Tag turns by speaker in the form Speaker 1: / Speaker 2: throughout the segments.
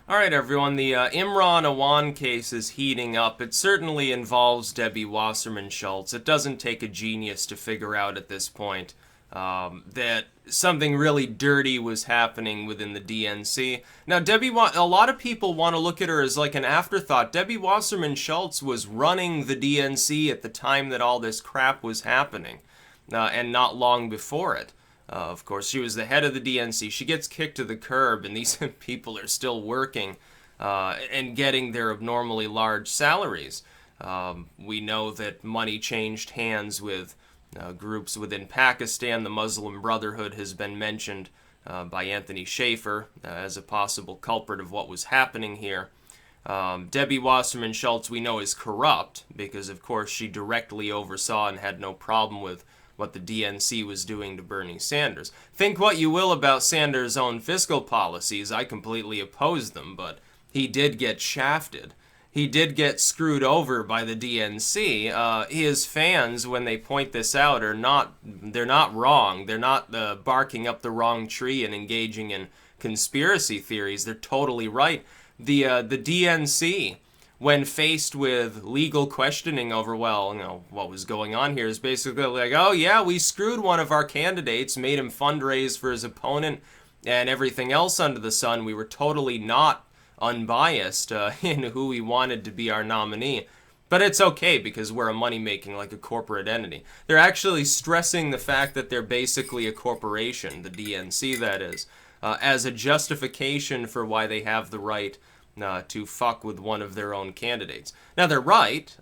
Speaker 1: All right, everyone. The Imran Awan case is heating up. It certainly involves Debbie Wasserman Schultz. It doesn't take a genius to figure out at this point that something really dirty was happening within the DNC. Now, a lot of people want to look at her as like an afterthought. Debbie Wasserman Schultz was running the DNC at the time that all this crap was happening, and not long before it. Of course, she was the head of the DNC. She gets kicked to the curb, and these people are still working and getting their abnormally large salaries. We know that money changed hands with groups within Pakistan. The Muslim Brotherhood has been mentioned by Anthony Schaefer as a possible culprit of what was happening here. Debbie Wasserman Schultz, we know, is corrupt because, of course, she directly oversaw and had no problem with what the DNC was doing to Bernie Sanders. Think what you will about Sanders' own fiscal policies. I completely oppose them, but he did get shafted. He did get screwed over by the DNC. His fans, when they point this out, they're not wrong. They're not barking up the wrong tree and engaging in conspiracy theories. They're totally right. The DNC, when faced with legal questioning over, what was going on here, is basically like, oh yeah, we screwed one of our candidates, made him fundraise for his opponent, and everything else under the sun. We were totally not unbiased in who we wanted to be our nominee. But it's okay because we're a money-making, like a corporate entity. They're actually stressing the fact that they're basically a corporation, the DNC that is, as a justification for why they have the right to fuck with one of their own candidates. Now, they're right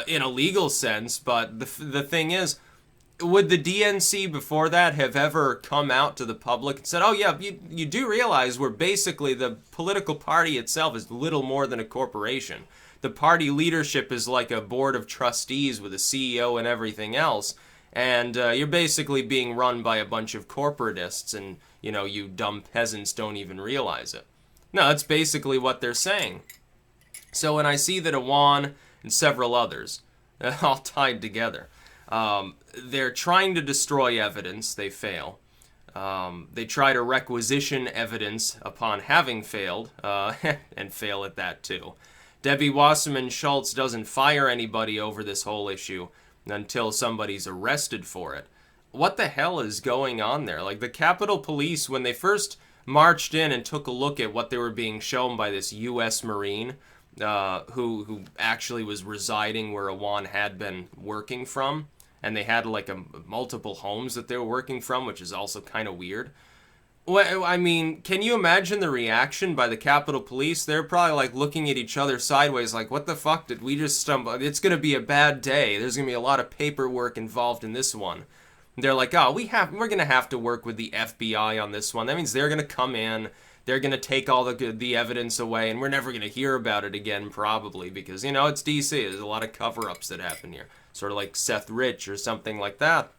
Speaker 1: in a legal sense, but the thing is, would the DNC before that have ever come out to the public and said, oh yeah, you do realize we're basically, the political party itself is little more than a corporation. The party leadership is like a board of trustees with a CEO and everything else, and you're basically being run by a bunch of corporatists, and you dumb peasants don't even realize it. No, that's basically what they're saying. So when I see that Awan and several others, all tied together, they're trying to destroy evidence, they fail. They try to requisition evidence upon having failed, and fail at that too. Debbie Wasserman Schultz doesn't fire anybody over this whole issue until somebody's arrested for it. What the hell is going on there? Like, the Capitol Police, when they first marched in and took a look at what they were being shown by this U.S. Marine who actually was residing where Awan had been working from, and they had like multiple homes that they were working from, which is also kind of weird. Well, I mean, can you imagine the reaction by the Capitol Police? They're probably like looking at each other sideways like, what the fuck did we just stumble? It's going to be a bad day. There's going to be a lot of paperwork involved in this one. They're like, oh, we're going to have to work with the FBI on this one. That means they're going to come in, they're going to take all the evidence away, and we're never going to hear about it again, probably, because, it's DC. There's a lot of cover-ups that happen here. Sort of like Seth Rich or something like that.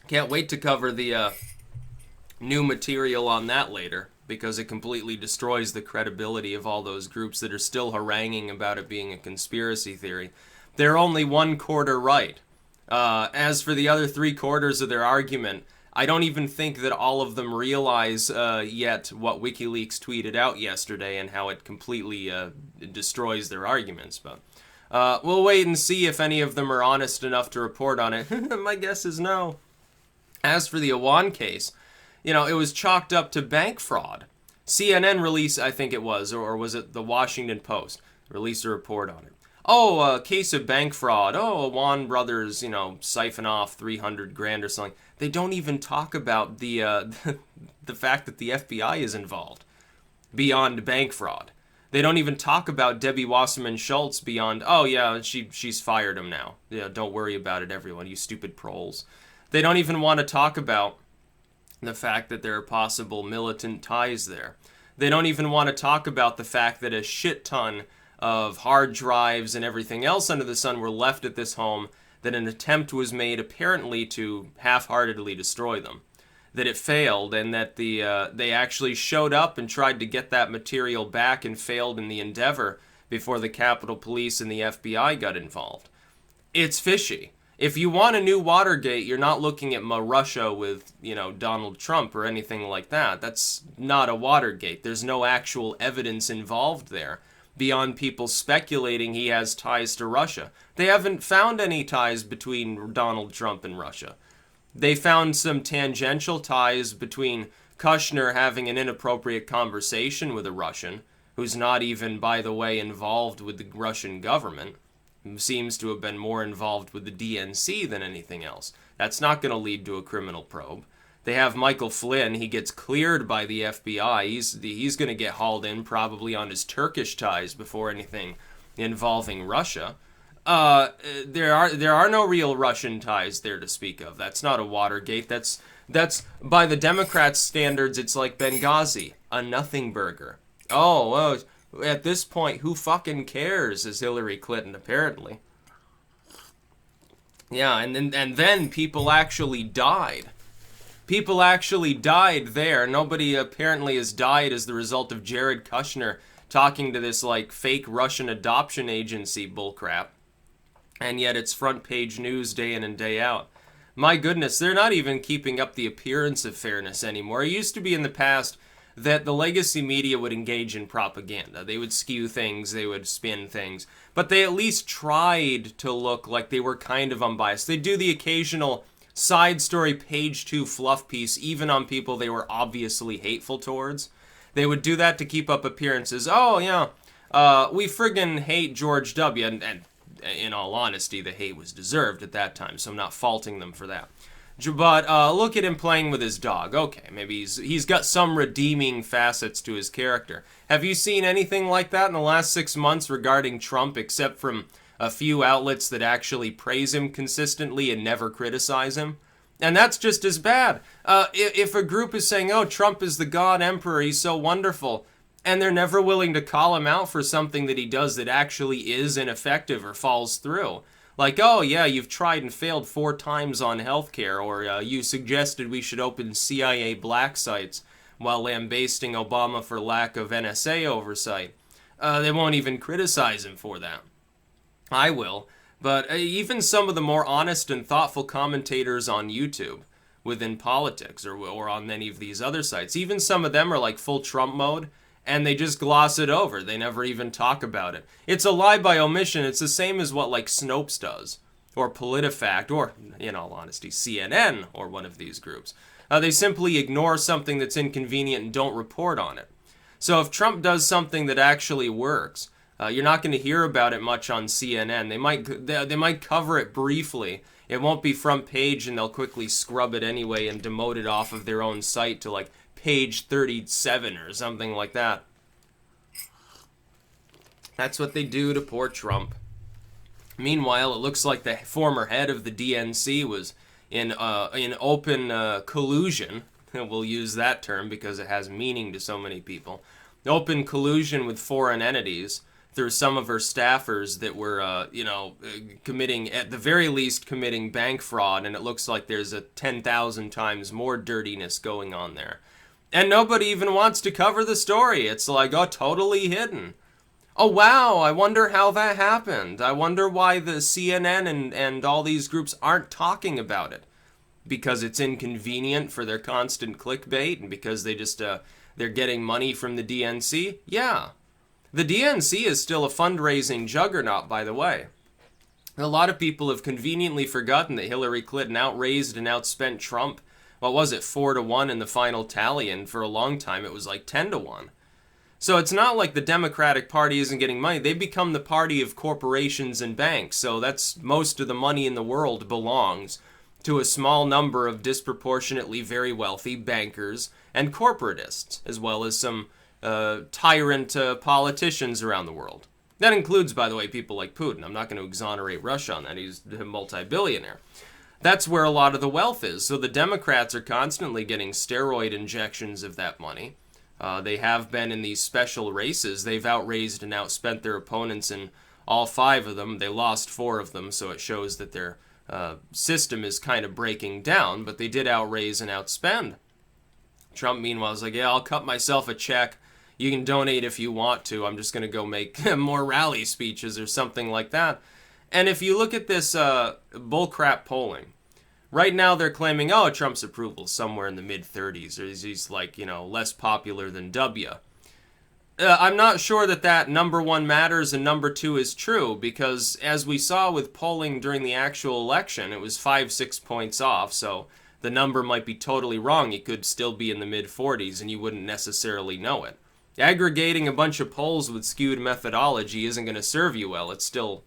Speaker 1: Can't wait to cover the new material on that later, because it completely destroys the credibility of all those groups that are still haranguing about it being a conspiracy theory. They're only one quarter right. As for the other 3/4 of their argument, I don't even think that all of them realize yet what WikiLeaks tweeted out yesterday and how it completely destroys their arguments. But we'll wait and see if any of them are honest enough to report on it. My guess is no. As for the Awan case, it was chalked up to bank fraud. CNN released, I think it was, or was it the Washington Post, released a report on it. Oh, a case of bank fraud. Oh, Awan brothers, siphon off 300 grand or something. They don't even talk about the the fact that the FBI is involved beyond bank fraud. They don't even talk about Debbie Wasserman Schultz beyond, oh yeah, she's fired him now. Yeah, don't worry about it, everyone, you stupid proles. They don't even want to talk about the fact that there are possible militant ties there. They don't even want to talk about the fact that a shit ton of hard drives and everything else under the sun were left at this home, that an attempt was made apparently to half-heartedly destroy them, that it failed, and that they actually showed up and tried to get that material back and failed in the endeavor before the Capitol Police and the FBI got involved. It's fishy. If you want a new Watergate, you're not looking at Russia with, Donald Trump or anything like that. That's not a Watergate. There's no actual evidence involved there beyond people speculating he has ties to Russia. They haven't found any ties between Donald Trump and Russia. They found some tangential ties between Kushner having an inappropriate conversation with a Russian, who's not even, by the way, involved with the Russian government, who seems to have been more involved with the DNC than anything else. That's not going to lead to a criminal probe. They have Michael Flynn. He gets cleared by the FBI. He's going to get hauled in probably on his Turkish ties before anything involving Russia. There are no real Russian ties there to speak of. That's not a Watergate. That's by the Democrats' standards, it's like Benghazi, a nothing burger. Oh, well, at this point, who fucking cares? Is Hillary Clinton apparently? Yeah, and then people actually died. People actually died there. Nobody apparently has died as the result of Jared Kushner talking to this like fake Russian adoption agency bullcrap. And yet it's front page news day in and day out. My goodness, they're not even keeping up the appearance of fairness anymore. It used to be in the past that the legacy media would engage in propaganda. They would skew things, they would spin things, but they at least tried to look like they were kind of unbiased. They do the occasional side story page 2 fluff piece, even on people they were obviously hateful towards. They would do that to keep up appearances. Oh, yeah, we friggin' hate George W. And in all honesty, the hate was deserved at that time, so I'm not faulting them for that. But look at him playing with his dog. Okay, maybe he's got some redeeming facets to his character. Have you seen anything like that in the last 6 months regarding Trump, except from a few outlets that actually praise him consistently and never criticize him? And that's just as bad. If a group is saying, oh, Trump is the God Emperor, he's so wonderful, and they're never willing to call him out for something that he does that actually is ineffective or falls through. Like, oh, yeah, you've tried and failed 4 times on healthcare, or you suggested we should open CIA black sites while lambasting Obama for lack of NSA oversight. They won't even criticize him for that. I will. But even some of the more honest and thoughtful commentators on YouTube within politics or on any of these other sites, even some of them are like full Trump mode, and they just gloss it over. They never even talk about it. It's a lie by omission. It's the same as what like Snopes does, or PolitiFact, or, in all honesty, CNN, or one of these groups. They simply ignore something that's inconvenient and don't report on it. So if Trump does something that actually works, you're not going to hear about it much on CNN. They might cover it briefly. It won't be front page, and they'll quickly scrub it anyway and demote it off of their own site to like page 37 or something like that. That's what they do to poor Trump. Meanwhile, it looks like the former head of the DNC was in open collusion. We'll use that term because it has meaning to so many people. Open collusion with foreign entities through some of her staffers that were, committing, at the very least, committing bank fraud, and it looks like there's a 10,000 times more dirtiness going on there. And nobody even wants to cover the story. It's like, oh, totally hidden. Oh, wow, I wonder how that happened. I wonder why the CNN and all these groups aren't talking about it. Because it's inconvenient for their constant clickbait and because they're getting money from the DNC? Yeah. The DNC is still a fundraising juggernaut, by the way. A lot of people have conveniently forgotten that Hillary Clinton outraised and outspent Trump. What was it, 4-1 in the final tally, and for a long time it was like 10-1. So it's not like the Democratic Party isn't getting money. They've become the party of corporations and banks, so that's most of the money in the world belongs to a small number of disproportionately very wealthy bankers and corporatists, as well as some tyrant politicians around the world. That includes, by the way, people like Putin. I'm not going to exonerate Russia on that. He's a multi-billionaire. That's where a lot of the wealth is. So the Democrats are constantly getting steroid injections of that money. They have been in these special races. They've outraised and outspent their opponents in all 5 of them. They lost 4 of them, so it shows that their system is kind of breaking down, but they did outraise and outspend. Trump, meanwhile, is like, yeah, I'll cut myself a check. You can donate if you want to. I'm just going to go make more rally speeches or something like that. And if you look at this bullcrap polling, right now they're claiming, oh, Trump's approval is somewhere in the mid-30s, or he's like, less popular than W. I'm not sure that that number one matters and number two is true, because as we saw with polling during the actual election, it was 5-6 points off, so the number might be totally wrong. It could still be in the mid-40s and you wouldn't necessarily know it. Aggregating a bunch of polls with skewed methodology isn't going to serve you well. It's still,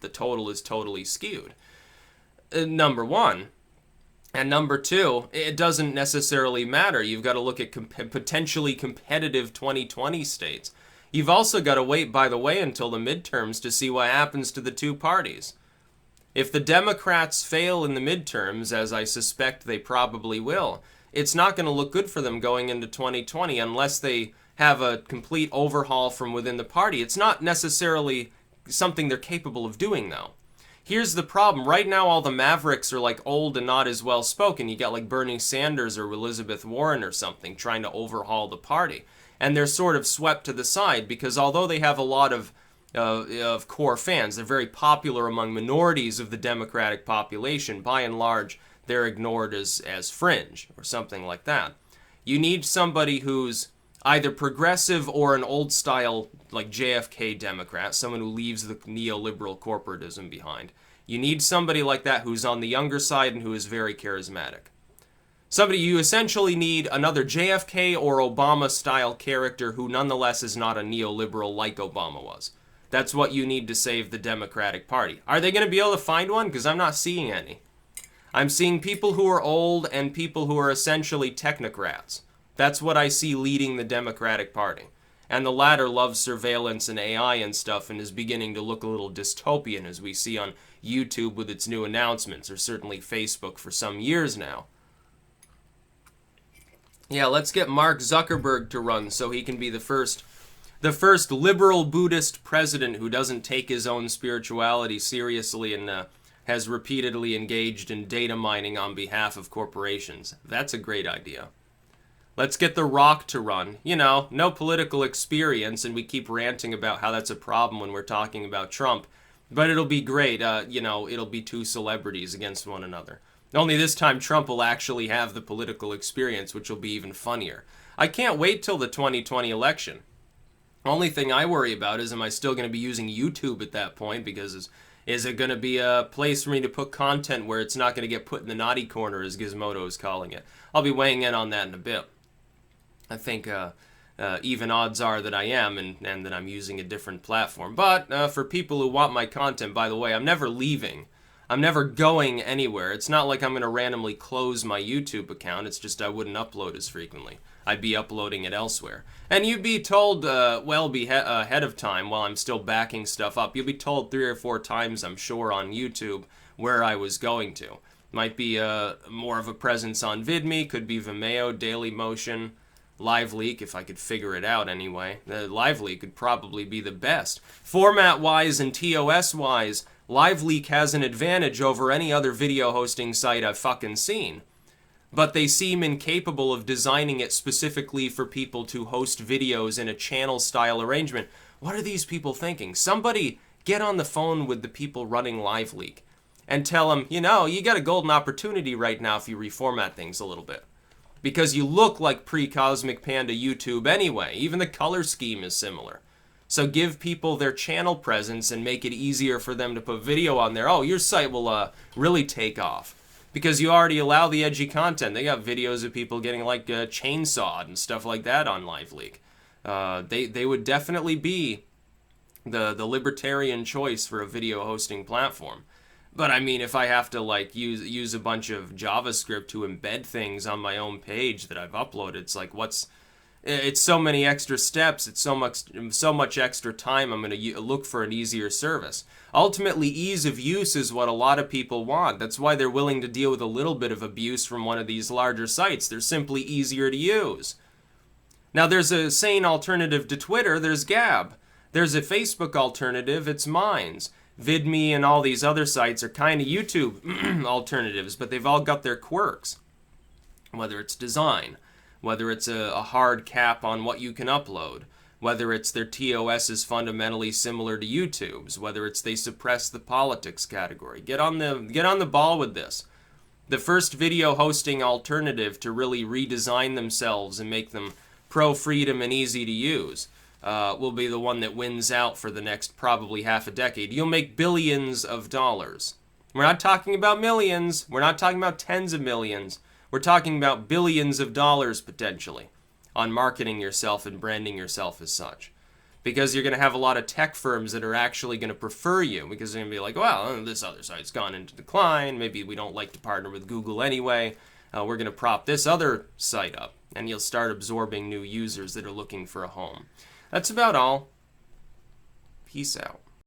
Speaker 1: the total is totally skewed. Number one. And number two, it doesn't necessarily matter. You've got to look at potentially competitive 2020 states. You've also got to wait, by the way, until the midterms to see what happens to the two parties. If the Democrats fail in the midterms, as I suspect they probably will, it's not going to look good for them going into 2020 unless they have a complete overhaul from within the party. It's not necessarily something they're capable of doing, though. Here's the problem. Right now, all the mavericks are like old and not as well spoken. You got like Bernie Sanders or Elizabeth Warren or something trying to overhaul the party. And they're sort of swept to the side because although they have a lot of core fans, they're very popular among minorities of the Democratic population. By and large, they're ignored as fringe or something like that. You need somebody who's either progressive or an old style like JFK Democrat, someone who leaves the neoliberal corporatism behind. You need somebody like that who's on the younger side and who is very charismatic. You essentially need another JFK or Obama style character who nonetheless is not a neoliberal like Obama was. That's what you need to save the Democratic Party. Are they going to be able to find one? Because I'm not seeing any. I'm seeing people who are old and people who are essentially technocrats. That's what I see leading the Democratic Party. And the latter loves surveillance and AI and stuff and is beginning to look a little dystopian, as we see on YouTube with its new announcements, or certainly Facebook for some years now. Yeah, let's get Mark Zuckerberg to run so he can be the first liberal Buddhist president who doesn't take his own spirituality seriously and has repeatedly engaged in data mining on behalf of corporations. That's a great idea. Let's get The Rock to run. No political experience, and we keep ranting about how that's a problem when we're talking about Trump. But it'll be great. It'll be two celebrities against one another. Only this time Trump will actually have the political experience, which will be even funnier. I can't wait till the 2020 election. Only thing I worry about is, am I still going to be using YouTube at that point? Because is it going to be a place for me to put content where it's not going to get put in the naughty corner, as Gizmodo is calling it? I'll be weighing in on that in a bit. I think even odds are that I am, and that I'm using a different platform. But for people who want my content, by the way, I'm never leaving. I'm never going anywhere. It's not like I'm going to randomly close my YouTube account. It's just I wouldn't upload as frequently. I'd be uploading it elsewhere. And you'd be told, ahead of time while I'm still backing stuff up. You'll be told 3 or 4 times, I'm sure, on YouTube where I was going to. Might be more of a presence on VidMe, could be Vimeo, Dailymotion, LiveLeak, if I could figure it out anyway. LiveLeak could probably be the best. Format-wise and TOS-wise, LiveLeak has an advantage over any other video hosting site I've fucking seen. But they seem incapable of designing it specifically for people to host videos in a channel-style arrangement. What are these people thinking? Somebody get on the phone with the people running LiveLeak and tell them, you got a golden opportunity right now if you reformat things a little bit. Because you look like pre-Cosmic Panda YouTube anyway. Even the color scheme is similar. So give people their channel presence and make it easier for them to put video on there. Oh, your site will really take off. Because you already allow the edgy content. They got videos of people getting like chainsawed and stuff like that on LiveLeak. They would definitely be the libertarian choice for a video hosting platform. But I mean, if I have to like use a bunch of JavaScript to embed things on my own page that I've uploaded, it's like it's so many extra steps, it's so much extra time. I'm going to look for an easier service. Ultimately, ease of use is what a lot of people want. That's why they're willing to deal with a little bit of abuse from one of these larger sites. They're simply easier to use. Now, there's a sane alternative to Twitter. There's Gab. There's a Facebook alternative. It's Minds. VidMe and all these other sites are kind of YouTube alternatives, but they've all got their quirks. Whether it's design, whether it's a hard cap on what you can upload, whether it's their TOS is fundamentally similar to YouTube's, whether it's they suppress the politics category. Get on the ball with this. The first video hosting alternative to really redesign themselves and make them pro-freedom and easy to use will be the one that wins out for the next probably half a decade. You'll make billions of dollars. We're not talking about millions. We're not talking about tens of millions. We're talking about billions of dollars potentially on marketing yourself and branding yourself as such. Because you're going to have a lot of tech firms that are actually going to prefer you, because they're going to be like, well, this other site's gone into decline. Maybe we don't like to partner with Google anyway. We're going to prop this other site up. And you'll start absorbing new users that are looking for a home. That's about all. Peace out.